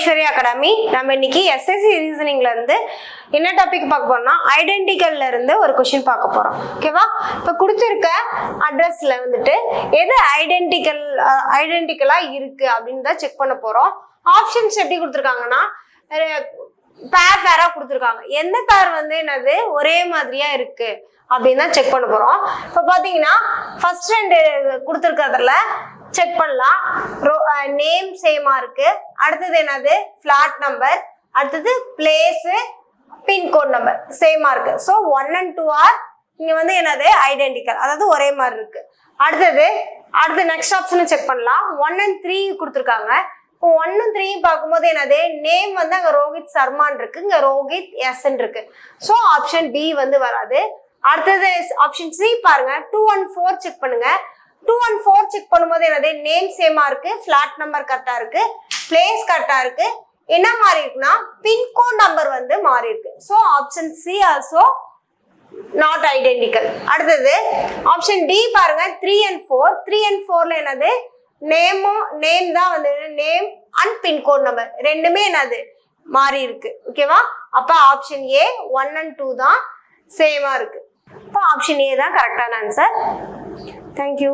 Aishwarya academy. நம்ம இன்னைக்கு SSC ரீசனிங்ல இருந்து என்ன டாபிக் பார்க்க போறோம்னா ஐடென்டிக்கல்ல இருந்து ஒரு क्वेश्चन பார்க்க போறோம். ஓகேவா? இப்போ கொடுத்திருக்க அட்ரஸ்ல வந்துட்டு எது ஐடென்டிக்கலா இருக்கு அப்படின்னு தான் செக் பண்ண போறோம். ஆப்ஷன்ஸ் எப்படி கொடுத்திருக்காங்கன்னா பேரா கொடுத்திருக்காங்க. எந்த பேர் வந்து என்னது ஒரே மாதிரியா இருக்கு அப்படின்னு தான் செக் பண்ண போறோம். இப்போ பாத்தீங்கன்னா ஃபர்ஸ்ட் ரெண்டு கொடுத்திருக்கிறதுல செக் பண்ணலாம். நேம் சேமா இருக்கு. அடுத்தது என்னது ஃபிளாட் நம்பர், அடுத்தது பிளேஸ், பின்கோட் நம்பர் சேமா இருக்கு. ஸோ 1 and 2 ஆர் இங்க வந்து என்னது ஐடென்டிக்கல், அதாவது ஒரே மாதிரி இருக்கு. அடுத்து நெக்ஸ்ட் ஆப்ஷன் செக் பண்ணலாம். 1 and 3 கொடுத்துருக்காங்க. இப்போ 1 and 3 பார்க்கும்போது என்னது நேம் வந்து அங்க ரோஹித் சர்மான் இருக்கு, இங்க ரோஹித் எஸ்என் இருக்கு. ஸோ ஆப்ஷன் பி வந்து வராது. அடுத்தது ஆப்ஷன் சி பாருங்க. 2 and 4 செக் பண்ணுங்க. 2 and 4 செக் பண்ணும்போது என்னது நேம் சேமா இருக்கு, ஃபிளாட் நம்பர் கரெக்டா இருக்கு, பிளேஸ் கரெக்டா இருக்கு. என்ன மாறி இருக்குன்னா பின்கோட் நம்பர் வந்து மாறி இருக்கு. So option C also not identical. அடுத்தது ஆப்ஷன் டி பாருங்க. 3 and 4ல என்னது நேம் தான் வந்து நேம் அண்ட் பின்கோட் நம்பர் ரெண்டுமே என்னது மாறி இருக்கு. ஓகேவா? அப்ப ஆப்ஷன் ஏ 1 and 2 தான் சேமா இருக்கு. அப்போ ஆப்ஷன் ஏ தான் கரெக்டான ஆன்சர். தேங்க்யூ.